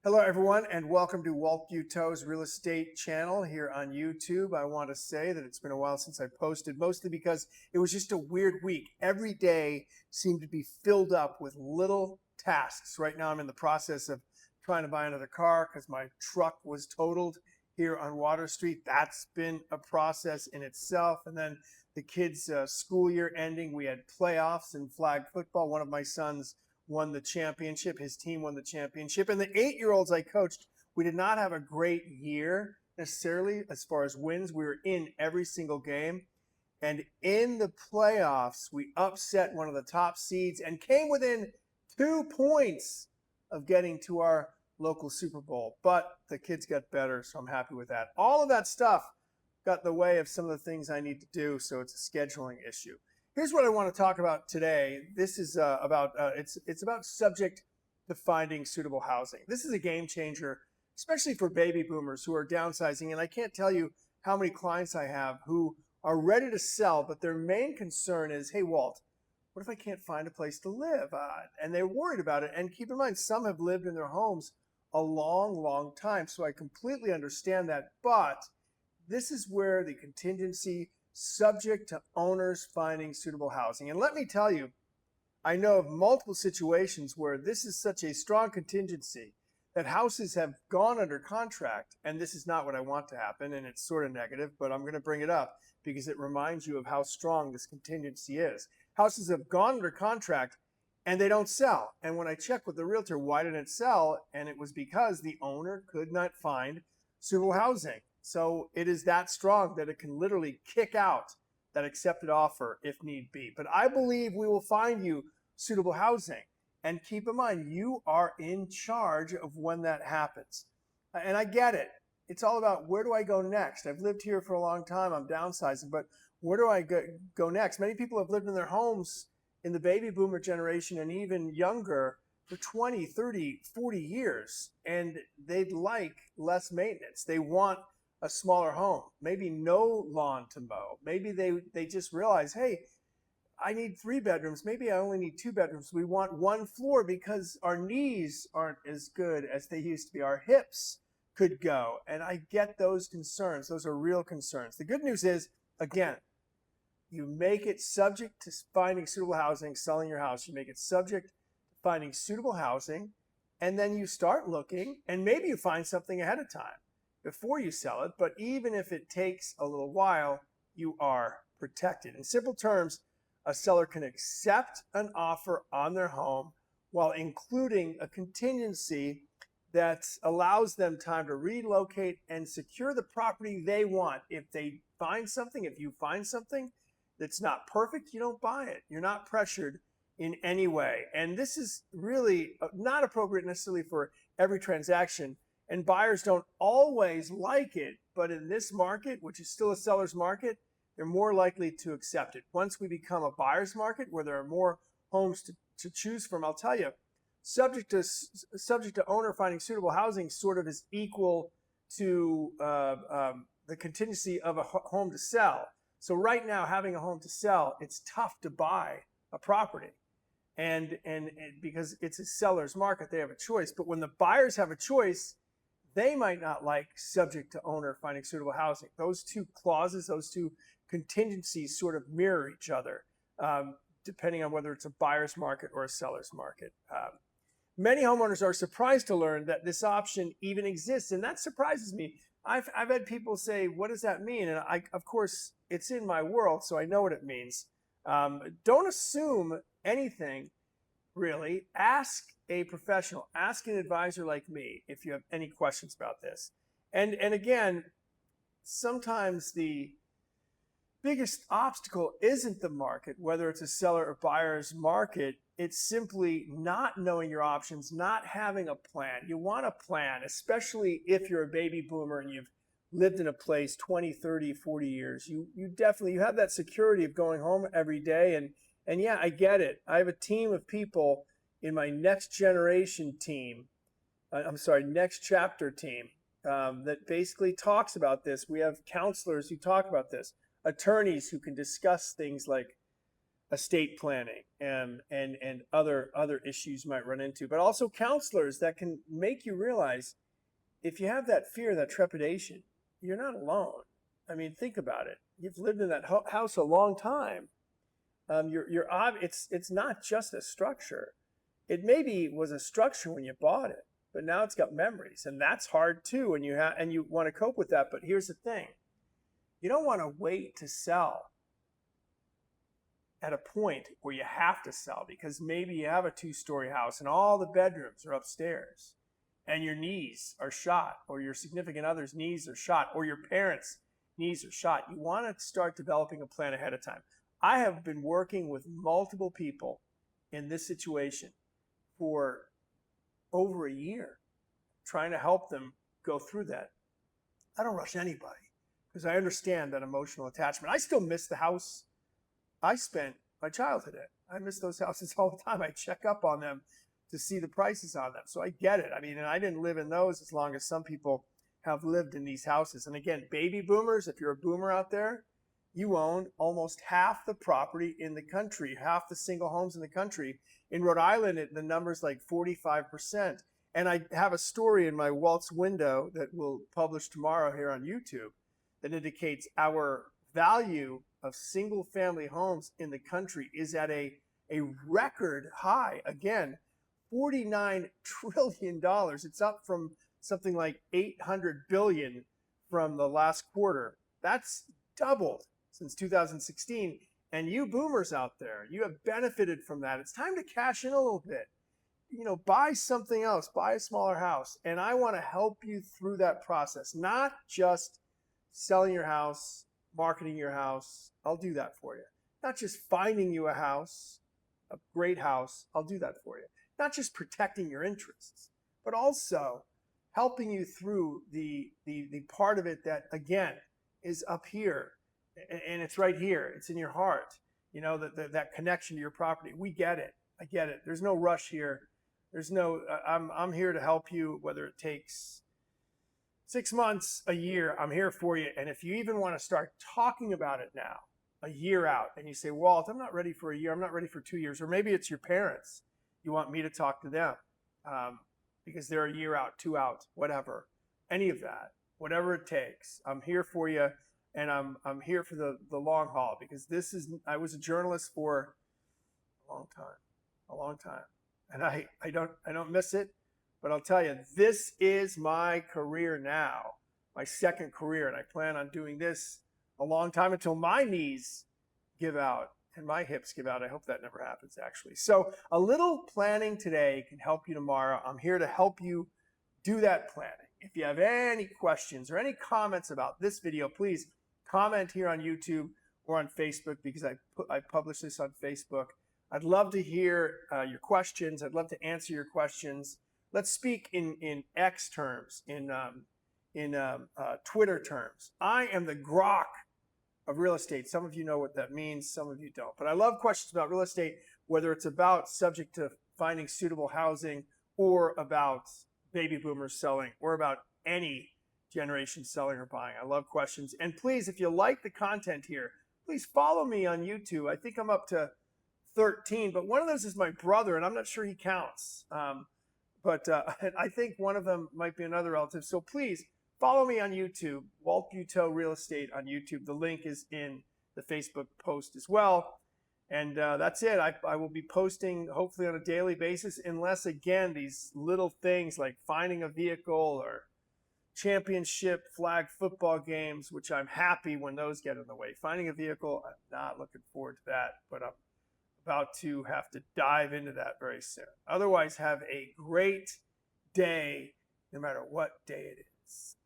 Hello, everyone, and welcome to Walt Buteau's Real Estate channel here on YouTube. I want to say that it's been a while since I posted, mostly because it was just a weird week. Every day seemed to be filled up with little tasks. Right now, I'm in the process of trying to buy another car because my truck was totaled here on Water Street. That's been a process in itself. And then the kids' school year ending, we had playoffs in flag football. One of my sons won the championship. His team won the championship. And the 8-year-olds I coached, we did not have a great year necessarily as far as wins. We were in every single game. And in the playoffs, we upset one of the top seeds and came within 2 points of getting to our local Super Bowl. But the kids got better, so I'm happy with that. All of that stuff got in the way of some of the things I need to do, so it's a scheduling issue. Here's what I want to talk about today. This is it's about subject to finding suitable housing. This is a game changer, especially for baby boomers who are downsizing. And I can't tell you how many clients I have who are ready to sell, but their main concern is, hey, Walt, what if I can't find a place to live? And they're worried about it. And keep in mind, some have lived in their homes a long, long time. So I completely understand that. But this is where the contingency subject to owners finding suitable housing. And let me tell you, I know of multiple situations where this is such a strong contingency that houses have gone under contract, and this is not what I want to happen, and it's sort of negative, but I'm going to bring it up because it reminds you of how strong this contingency is. Houses have gone under contract and they don't sell. And when I checked with the realtor, why didn't it sell? And it was because the owner could not find suitable housing. So it is that strong that it can literally kick out that accepted offer if need be. But I believe we will find you suitable housing. And keep in mind, you are in charge of when that happens. And I get it. It's all about, where do I go next? I've lived here for a long time. I'm downsizing, but where do I go next? Many people have lived in their homes in the baby boomer generation and even younger for 20, 30, 40 years. And they'd like less maintenance. They want a smaller home, maybe no lawn to mow. Maybe they just realize, hey, I need 3 bedrooms. Maybe I only need 2 bedrooms. We want 1 floor because our knees aren't as good as they used to be. Our hips could go. And I get those concerns. Those are real concerns. The good news is, again, you make it subject to finding suitable housing, selling your house. You make it subject to finding suitable housing, and then you start looking, and maybe you find something ahead of time before you sell it. But even if it takes a little while, you are protected. In simple terms, a seller can accept an offer on their home while including a contingency that allows them time to relocate and secure the property they want. If they find something, if you find something that's not perfect, you don't buy it. You're not pressured in any way. And this is really not appropriate necessarily for every transaction. And buyers don't always like it, but in this market, which is still a seller's market, they're more likely to accept it. Once we become a buyer's market where there are more homes to choose from, I'll tell you, subject to owner finding suitable housing sort of is equal to the contingency of a home to sell. So right now, having a home to sell, it's tough to buy a property. And because it's a seller's market, they have a choice. But when the buyers have a choice, they might not like subject to owner finding suitable housing. Those two clauses, those two contingencies sort of mirror each other, depending on whether it's a buyer's market or a seller's market. Many homeowners are surprised to learn that this option even exists, and that surprises me. I've had people say, what does that mean? And of course, it's in my world, so I know what it means. Don't assume anything, really. Ask a professional, ask an advisor like me if you have any questions about this. And again, sometimes the biggest obstacle isn't the market, whether it's a seller or buyer's market. It's simply not knowing your options, not having a plan. You want a plan, especially if you're a baby boomer and you've lived in a place 20, 30, 40 years. You have that security of going home every day. And yeah, I get it. I have a team of people in my next generation team, next chapter team, that basically talks about this. We have counselors who talk about this, attorneys who can discuss things like estate planning and other issues you might run into, but also counselors that can make you realize if you have that fear, that trepidation, you're not alone. I mean, think about it. You've lived in that house a long time. It's not just a structure. It maybe was a structure when you bought it, but now it's got memories, and that's hard too. And you want to cope with that. But here's the thing: you don't want to wait to sell at a point where you have to sell because maybe you have a 2-story house and all the bedrooms are upstairs and your knees are shot, or your significant other's knees are shot, or your parents' knees are shot. You want to start developing a plan ahead of time. I have been working with multiple people in this situation for over a year, trying to help them go through that. I don't rush anybody because I understand that emotional attachment. I still miss the house I spent my childhood in. I miss those houses all the time. I check up on them to see the prices on them. So I get it. I mean, and I didn't live in those as long as some people have lived in these houses. And again, baby boomers, if you're a boomer out there, you own almost half the property in the country, half the single homes in the country. In Rhode Island, the number's like 45%. And I have a story in my Walt's window that we'll publish tomorrow here on YouTube that indicates our value of single family homes in the country is at a record high. Again, $49 trillion. It's up from something like 800 billion from the last quarter. That's doubled since 2016. And you boomers out there, you have benefited from that. It's time to cash in a little bit. You know, buy something else, buy a smaller house. And I want to help you through that process, not just selling your house, marketing your house. I'll do that for you. Not just finding you a house, a great house. I'll do that for you. Not just protecting your interests, but also helping you through the part of it that, again, is up here. And it's right here. It's in your heart. You know, that connection to your property. We get it. I get it. There's no rush here. There's no, I'm here to help you, whether it takes 6 months, a year, I'm here for you. And if you even want to start talking about it now, a year out, and you say, Walt, I'm not ready for a year, I'm not ready for 2 years, or maybe it's your parents. You want me to talk to them because they're a year out, 2 out, whatever, any of that, whatever it takes. I'm here for you, and I'm here for the long haul because I was a journalist for a long time, and I don't miss it. But I'll tell you, this is my career now, my second career, and I plan on doing this a long time until my knees give out and my hips give out. I hope that never happens, actually. So a little planning today can help you tomorrow. I'm here to help you do that planning. If you have any questions or any comments about this video, please comment here on YouTube or on Facebook because I publish this on Facebook. I'd love to hear your questions. I'd love to answer your questions. Let's speak in X terms, in Twitter terms. I am the Grok of real estate. Some of you know what that means, some of you don't. But I love questions about real estate, whether it's about subject to finding suitable housing or about baby boomers selling or about any generation selling or buying. I love questions. And please, if you like the content here, please follow me on YouTube. I think I'm up to 13, but one of those is my brother, and I'm not sure he counts. But I think one of them might be another relative. So please follow me on YouTube, Walt Buteau Real Estate on YouTube. The link is in the Facebook post as well. And that's it. I will be posting hopefully on a daily basis, unless, again, these little things like finding a vehicle or championship flag football games, which I'm happy when those get in the way. Finding a vehicle, I'm not looking forward to that, but I'm about to have to dive into that very soon. Otherwise, have a great day, no matter what day it is.